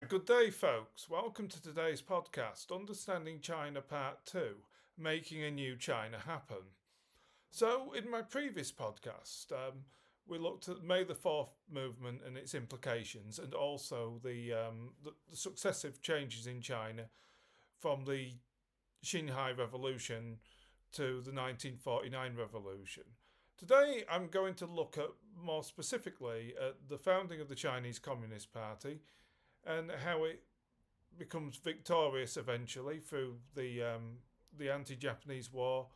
Good day, folks. Welcome to today's podcast, Understanding China Part 2, Making a New China Happen. So, in my previous podcast, we looked at May the 4th movement and its implications, and also the successive changes in China from the Shanghai Revolution to the 1949 Revolution. Today, I'm going to look at more specifically at the founding of the Chinese Communist Party and how it becomes victorious eventually through the anti-Japanese war,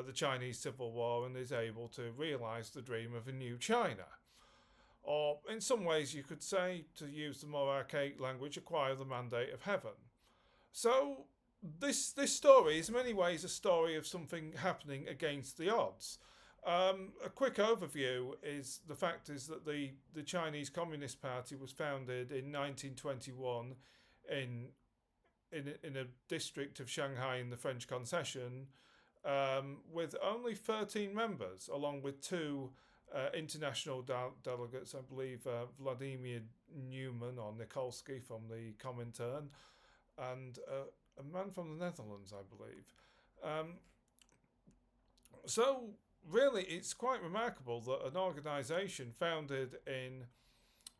the Chinese Civil War, and is able to realise the dream of a new China. Or, in some ways, you could say, to use the more archaic language, acquire the mandate of heaven. So, this story is in many ways a story of something happening against the odds. A quick overview is that the Chinese Communist Party was founded in 1921 in a district of Shanghai in the French Concession, with only 13 members, along with two international delegates, I believe Vladimir Newman or Nikolsky from the Comintern, and a man from the Netherlands, I believe. So really, it's quite remarkable that an organisation founded in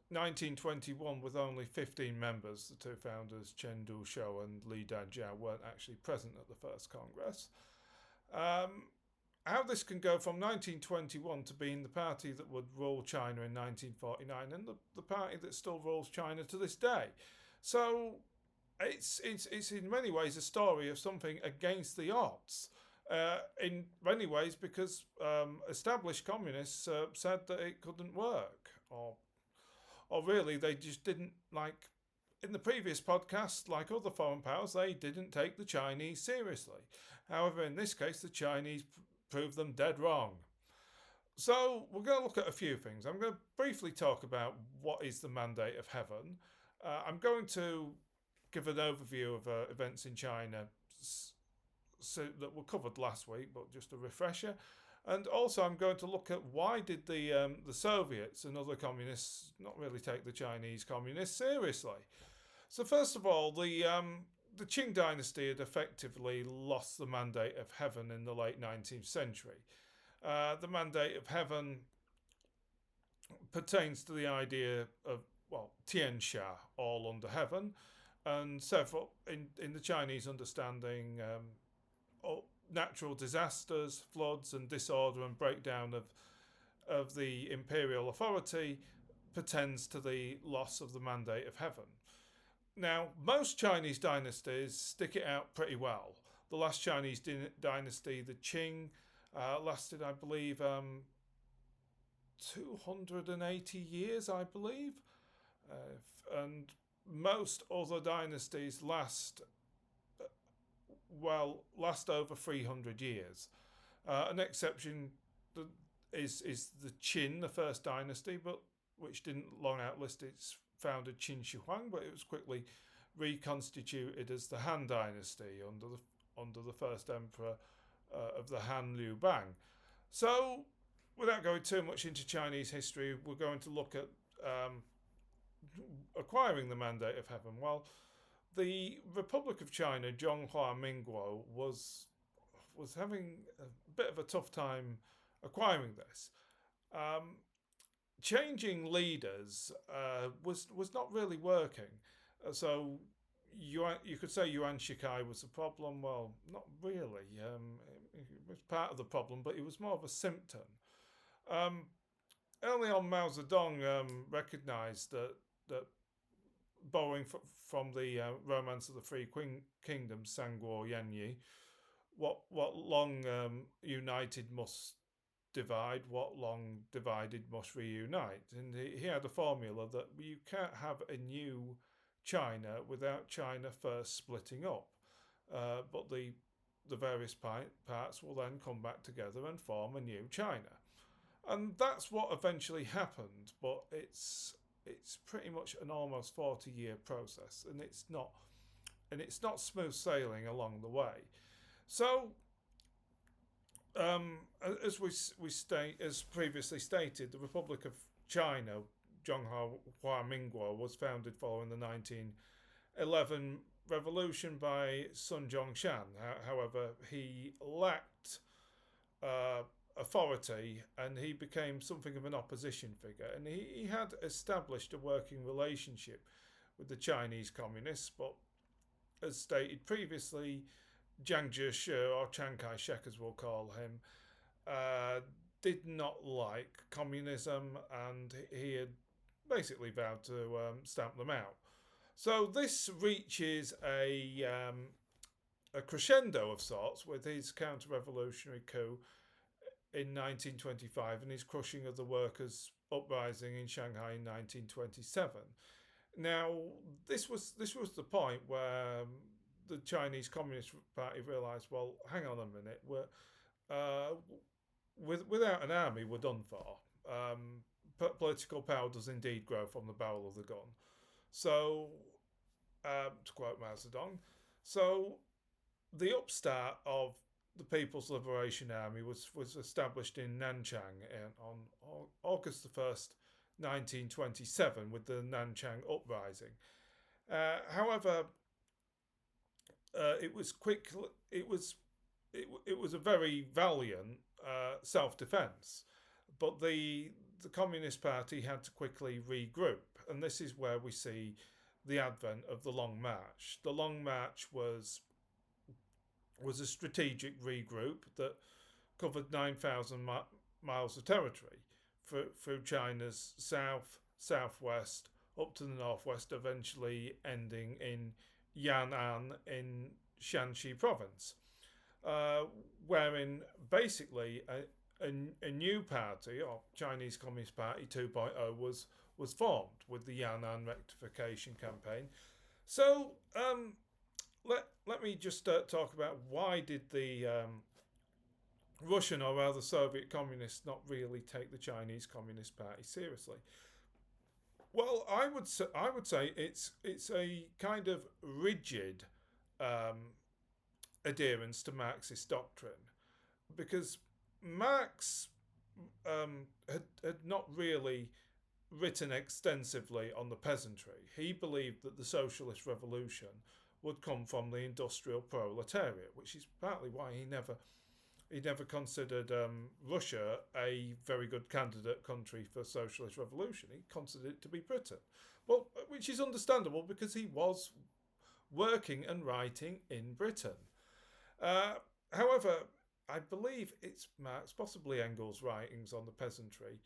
1921 with only 15 members, the two founders, Chen Dushou and Li Dajiao, weren't actually present at the first Congress. How this can go from 1921 to being the party that would rule China in 1949 and the party that still rules China to this day. So it's in many ways a story of something against the odds. In many ways, because established communists said that it couldn't work, or really they just didn't, like in the previous podcast, like other foreign powers, they didn't take the Chinese seriously. However, in this case, the Chinese proved them dead wrong. So we're going to look at a few things. I'm going to briefly talk about what is the mandate of heaven. I'm going to give an overview of events in China that were covered last week, but just a refresher. And also I'm going to look at why did the Soviets and other communists not really take the Chinese communists seriously. So first of all, the Qing dynasty had effectively lost the mandate of heaven in the late 19th century. The mandate of heaven pertains to the idea of, Tiansha, all under heaven, and several, in the Chinese understanding, natural disasters, floods and disorder and breakdown of the imperial authority pertains to the loss of the mandate of heaven. Now, most Chinese dynasties stick it out pretty well. The last Chinese dynasty, the Qing, lasted, I believe, 280 years, I believe. And most other dynasties last over 300 years. An exception is the Qin, the first dynasty, but which didn't long outlast its founder Qin Shi Huang, but it was quickly reconstituted as the Han dynasty under the first emperor of the Han, Liu Bang. So, without going too much into Chinese history, we're going to look at acquiring the mandate of heaven. Well, the Republic of China, Zhonghua Mingguo, was having a bit of a tough time acquiring this. Changing leaders was not really working. So you could say Yuan Shikai was the problem. Well, not really. It was part of the problem, but it was more of a symptom. Early on, Mao Zedong recognised that borrowing from the Romance of the Three Kingdoms, Sangguo Yanyi, what long united must divide, what long divided must reunite. And he had a formula that you can't have a new China without China first splitting up. But the various parts will then come back together and form a new China. And that's what eventually happened, but it's pretty much an almost 40-year process, and it's not smooth sailing along the way. So, as previously stated, the Republic of China Zhonghua Minguo was founded following the 1911 revolution by Sun Zhongshan. However, he lacked uh, authority and he became something of an opposition figure. And he had established a working relationship with the Chinese communists, but as stated previously, Jiang Jieshi, or Chiang Kai shek as we'll call him, uh, did not like communism and he had basically vowed to stamp them out. So this reaches a crescendo of sorts with his counter-revolutionary coup in 1925 and his crushing of the workers' uprising in Shanghai in 1927. Now, this was the point where the Chinese Communist Party realised, well, hang on a minute, uh, without an army, we're done for. Political power does indeed grow from the barrel of the gun. So, to quote Mao Zedong, so the upstart of the People's Liberation Army was established in Nanchang on August the 1st, 1927, with the Nanchang Uprising. However, it was quick. It was a very valiant self-defense, but the Communist Party had to quickly regroup, and this is where we see the advent of the Long March. The Long March was a strategic regroup that covered 9,000 miles of territory through China's south, southwest, up to the northwest, eventually ending in Yan'an in Shanxi province, wherein basically a new party, or Chinese Communist Party 2.0, was formed with the Yan'an rectification campaign. So let me just talk about why did the Russian, or rather Soviet communists, not really take the Chinese Communist Party seriously. Well, I would say it's a kind of rigid adherence to Marxist doctrine, because Marx had not really written extensively on the peasantry. He believed that the socialist revolution would come from the industrial proletariat, which is partly why he never considered Russia a very good candidate country for socialist revolution. He considered it to be Britain. Well, which is understandable because he was working and writing in Britain. However, I believe it's Marx, possibly Engels' writings on the peasantry.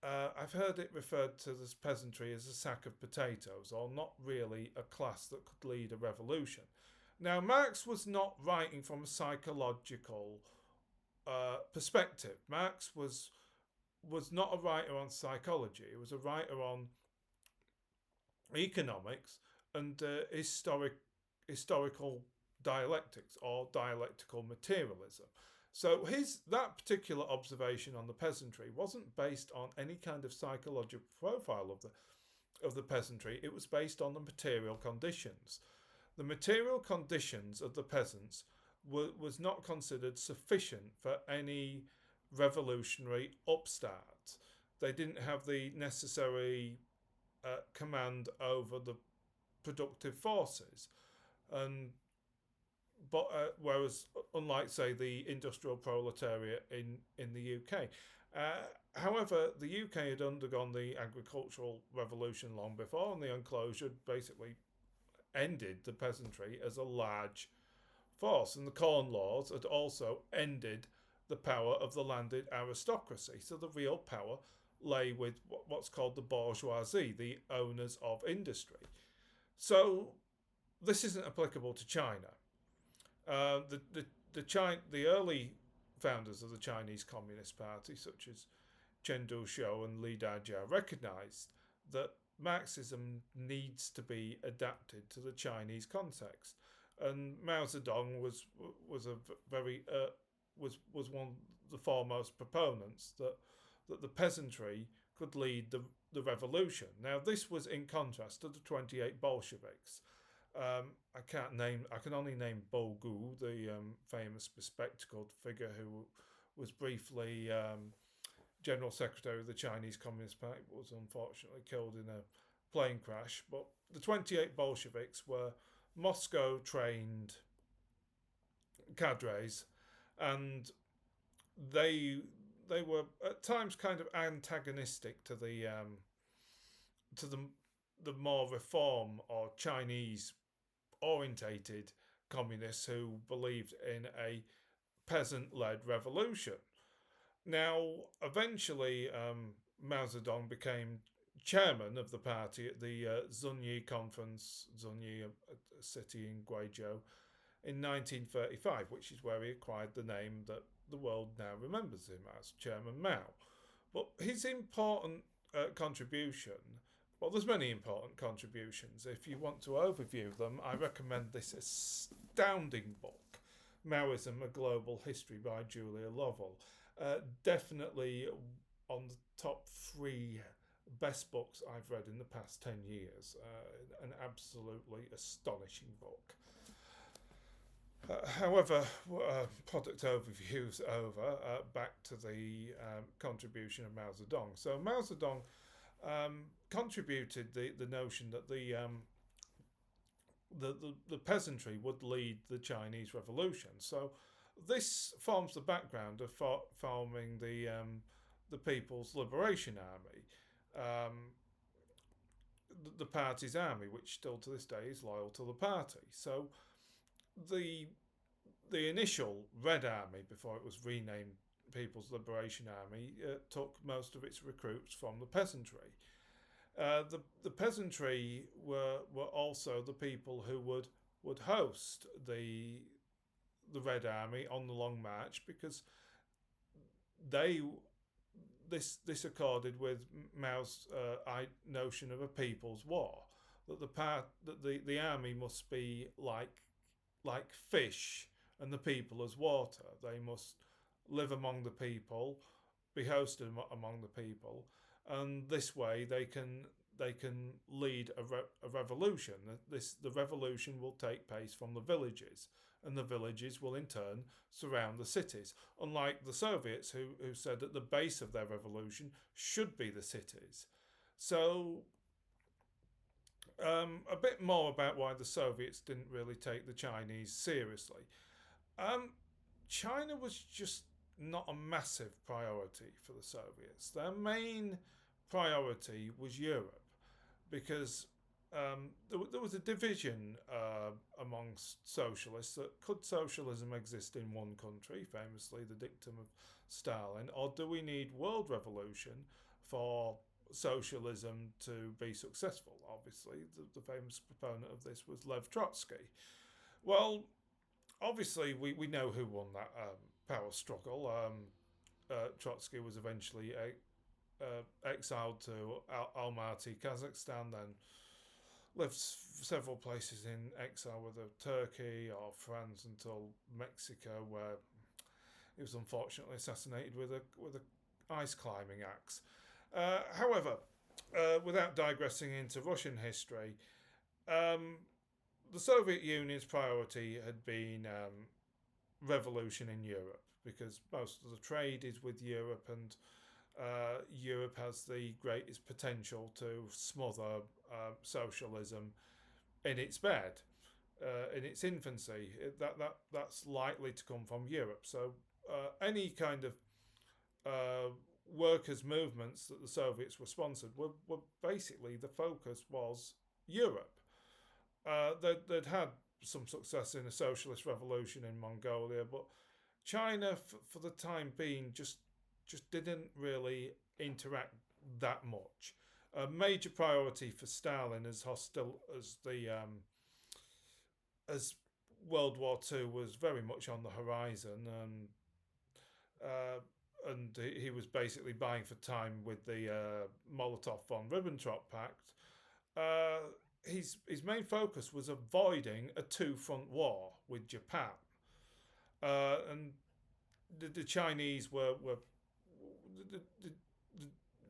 I've heard it referred to as peasantry as a sack of potatoes, or not really a class that could lead a revolution. Now, Marx was not writing from a psychological perspective. Marx was not a writer on psychology. He was a writer on economics and historical dialectics, or dialectical materialism. So that particular observation on the peasantry wasn't based on any kind of psychological profile of the peasantry. It was based on the material conditions. The material conditions of the peasants was not considered sufficient for any revolutionary upstart. They didn't have the necessary command over the productive forces, whereas unlike, say, the industrial proletariat in the UK. However, the UK had undergone the agricultural revolution long before, and the enclosure basically ended the peasantry as a large force, and the Corn Laws had also ended the power of the landed aristocracy. So the real power lay with what's called the bourgeoisie, the owners of industry. So this isn't applicable to China. The early founders of the Chinese Communist Party, such as Chen Duxiu and Li Dajia, recognized that Marxism needs to be adapted to the Chinese context, and Mao Zedong was one of the foremost proponents that the peasantry could lead the revolution. Now, this was in contrast to the 28 Bolsheviks. I can only name Bogu, the famous bespectacled figure who was briefly General Secretary of the Chinese Communist Party, was unfortunately killed in a plane crash. But the 28 Bolsheviks were Moscow trained cadres, and they they were at times kind of antagonistic to the more reform or Chinese orientated communists who believed in a peasant led revolution. Now, eventually, Mao Zedong became chairman of the party at the Zunyi conference, Zunyi, a city in Guizhou, in 1935, which is where he acquired the name that the world now remembers him as, Chairman Mao. But his important contribution, well, there's many important contributions. If you want to overview them, I recommend this astounding book, Maoism, A Global History by Julia Lovell. Definitely on the top 3 best books I've read in the past 10 years. An absolutely astonishing book. However, product overviews over. Back to the contribution of Mao Zedong. So Mao Zedong contributed the notion that the peasantry would lead the Chinese Revolution. So this forms the background of forming the People's Liberation Army, the party's army, which still to this day is loyal to the party. So the initial Red Army, before it was renamed People's Liberation Army, took most of its recruits from the peasantry. The peasantry were also the people who would host the Red Army on the Long March, because this accorded with Mao's notion of a people's war, that the army must be like fish and the people as water. They must live among the people, be hosted among the people, and this way they can lead a revolution. The revolution will take place from the villages, and the villages will in turn surround the cities. Unlike the Soviets, who said that the base of their revolution should be the cities. So a bit more about why the Soviets didn't really take the Chinese seriously. China was just not a massive priority for the Soviets. Their main priority was Europe, because there was a division amongst socialists that could socialism exist in one country, famously the dictum of Stalin, or do we need world revolution for socialism to be successful? Obviously, the famous proponent of this was Lev Trotsky. Well, obviously, we know who won that power struggle. Trotsky was eventually exiled to Almaty, Kazakhstan, then lived several places in exile, whether Turkey or France, until Mexico, where he was unfortunately assassinated with a ice climbing axe. However, without digressing into Russian history, the Soviet Union's priority had been revolution in Europe, because most of the trade is with Europe, and Europe has the greatest potential to smother socialism in its bed, in its infancy. That's likely to come from Europe. So any kind of workers' movements that the Soviets were sponsored were basically, the focus was Europe. They'd had some success in a socialist revolution in Mongolia, but China, for the time being, just didn't really interact that much. A major priority for Stalin as World War II was very much on the horizon, and he was basically buying for time with the Molotov von Ribbentrop Pact. His main focus was avoiding a two-front war with Japan, and the Chinese were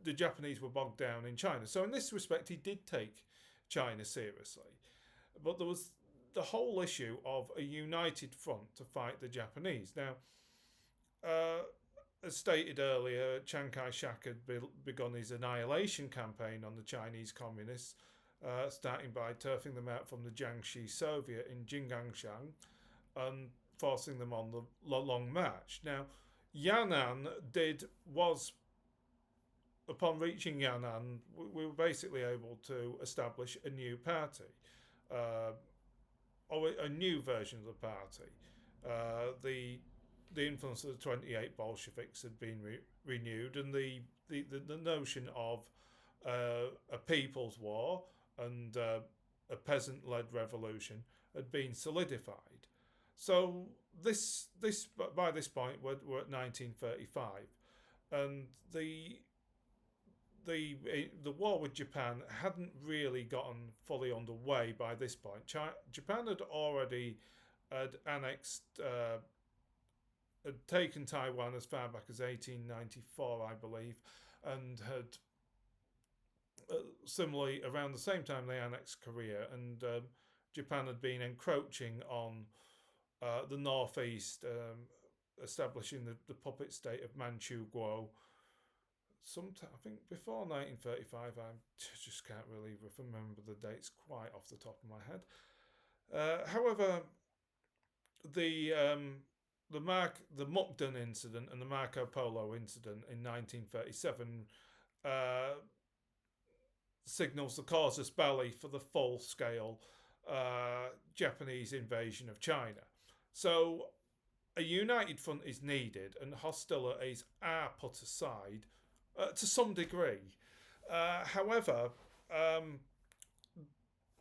the Japanese were bogged down in China. So in this respect, he did take China seriously, but there was the whole issue of a united front to fight the Japanese. Now, as stated earlier, Chiang Kai-shek had begun his annihilation campaign on the Chinese communists, starting by turfing them out from the Jiangxi Soviet in Jingangshan and forcing them on the Long March. Now, Yan'an was upon reaching Yan'an, we were basically able to establish a new party, uh, or a new version of the party. The influence of the 28 Bolsheviks had been renewed, and the notion of a people's war and a peasant-led revolution had been solidified. So this by this point we're at 1935, and the war with Japan hadn't really gotten fully underway by this point. Japan had annexed, had taken Taiwan as far back as 1894, I believe, and had similarly around the same time they annexed Korea, and Japan had been encroaching on the northeast, establishing the puppet state of Manchukuo. I think before 1935, I just can't really remember the dates quite off the top of my head. However, the Mukden incident and the Marco Polo incident in 1937 signals the casus belli for the full-scale Japanese invasion of China. So a united front is needed, and hostilities are put aside to some degree. However,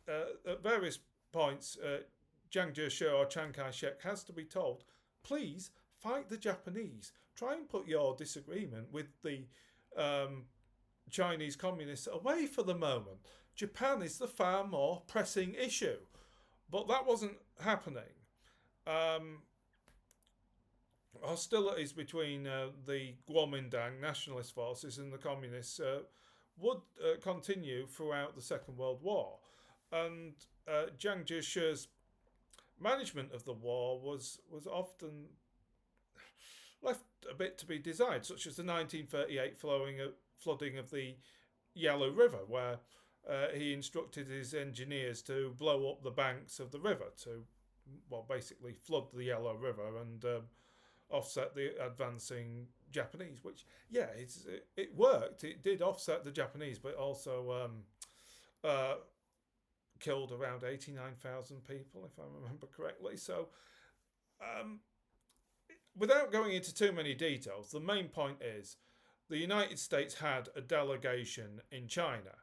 at various points, Jiang Jieshi or Chiang Kai-shek has to be told, please fight the Japanese. Try and put your disagreement with the Chinese communists away for the moment. Japan is the far more pressing issue. But that wasn't happening. Hostilities between the Kuomintang nationalist forces and the communists would continue throughout the Second World War. And Jiang Jiechi's management of the war was often left a bit to be desired, such as the 1938 flooding of the Yellow River, where he instructed his engineers to blow up the banks of the river to, well, basically flood the Yellow River and offset the advancing Japanese, which, yeah, it worked. It did offset the Japanese, but also killed around 89,000 people, if I remember correctly. So, without going into too many details, the main point is the United States had a delegation in China.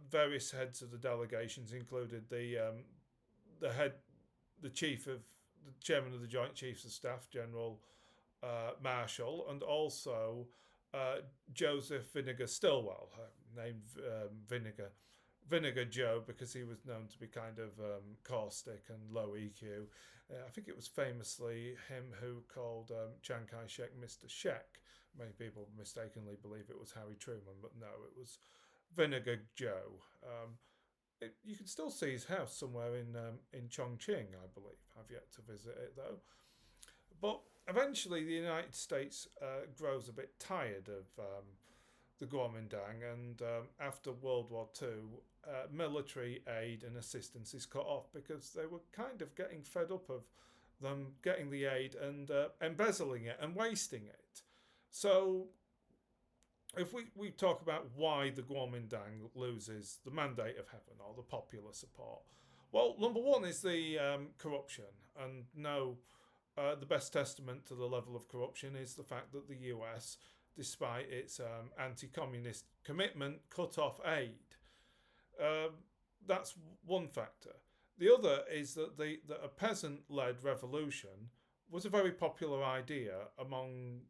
Various heads of the delegations included the chairman of the Joint Chiefs of Staff, General Marshall, and also Joseph Vinegar Stilwell, named Vinegar Joe because he was known to be kind of caustic and low EQ. I think it was famously him who called Chiang Kai-shek Mr. Shek. Many people mistakenly believe it was Harry Truman, but no, it was Vinegar Joe. You can still see his house somewhere in Chongqing, I believe. I've yet to visit it though. But eventually, the United States grows a bit tired of the Kuomintang, and after World War II, military aid and assistance is cut off because they were kind of getting fed up of them getting the aid and embezzling it and wasting it. So if we talk about why the Kuomintang loses the mandate of heaven or the popular support, well, number one is the corruption, and the best testament to the level of corruption is the fact that the US, despite its anti-communist commitment, cut off aid. That's one factor. The other is that that a peasant-led revolution was a very popular idea among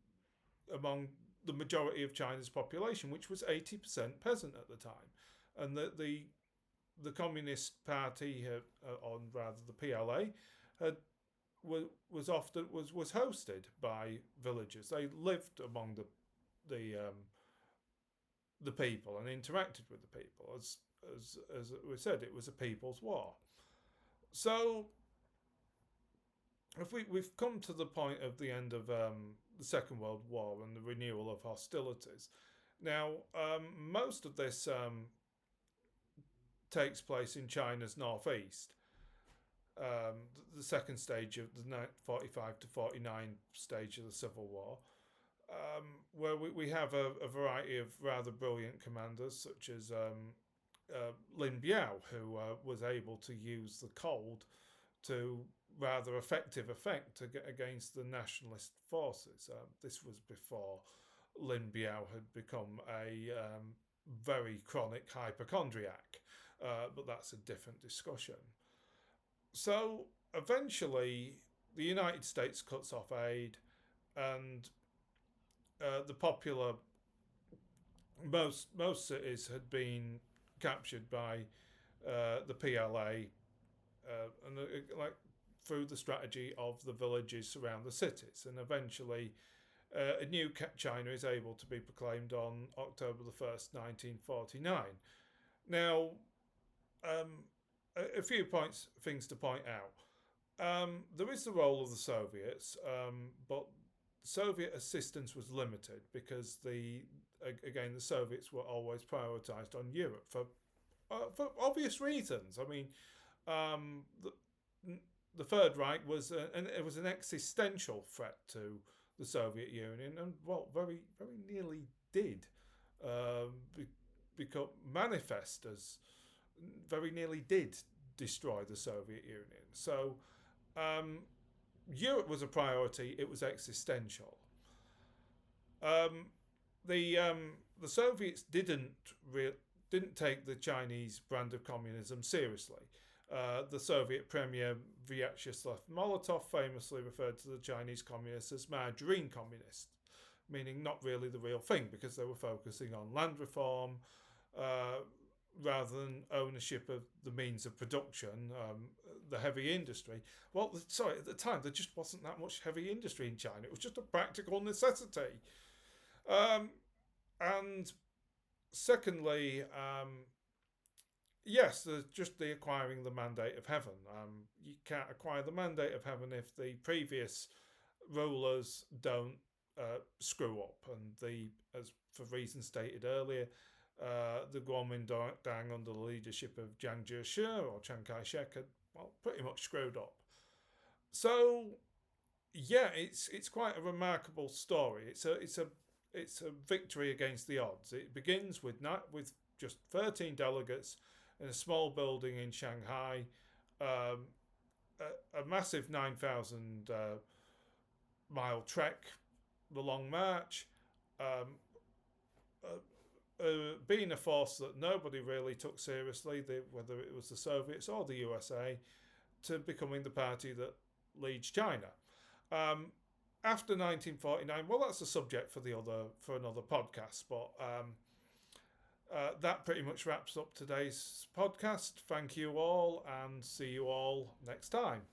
the majority of China's population, which was 80% peasant at the time, and the Communist Party, or rather the PLA, was hosted by villagers. They lived among the people and interacted with the people. As we said, it was a people's war. So if we've come to the point of the end of the Second World War and the renewal of hostilities. Now, most of this takes place in China's northeast. The second stage of the 45 to 49 stage of the Civil War, where we have a variety of rather brilliant commanders, such as Lin Biao, who was able to use the cold to rather effective effect against the nationalist forces. This was before Lin Biao had become a very chronic hypochondriac, but that's a different discussion. So eventually, the United States cuts off aid, and the popular most cities had been captured by the PLA, and like through the strategy of the villages around the cities, and eventually a new China is able to be proclaimed on October the 1st, 1949. Now, a few things to point out. There is the role of the Soviets, but Soviet assistance was limited because the Soviets were always prioritised on Europe for obvious reasons. I mean, the Third Reich was it was an existential threat to the Soviet Union, and very very nearly did become manifest as very nearly did destroy the Soviet Union. So Europe was a priority; it was existential. The Soviets didn't take the Chinese brand of communism seriously. The Soviet Premier Vyacheslav Molotov famously referred to the Chinese communists as margarine communists, meaning not really the real thing, because they were focusing on land reform rather than ownership of the means of production, the heavy industry. Well, at the time, there just wasn't that much heavy industry in China. It was just a practical necessity. And secondly, yes, there's just the acquiring the mandate of heaven. You can't acquire the mandate of heaven if the previous rulers don't screw up. And as for reasons stated earlier, the Kuomintang under the leadership of Jiang Jieshi or Chiang Kai-shek had pretty much screwed up. So yeah, it's quite a remarkable story. It's a victory against the odds. It begins with just 13 delegates in a small building in Shanghai, a massive 9,000 mile trek, the Long March, being a force that nobody really took seriously, whether it was the Soviets or the USA, to becoming the party that leads China. After 1949, well, that's a subject for another podcast, but that pretty much wraps up today's podcast. Thank you all, and see you all next time.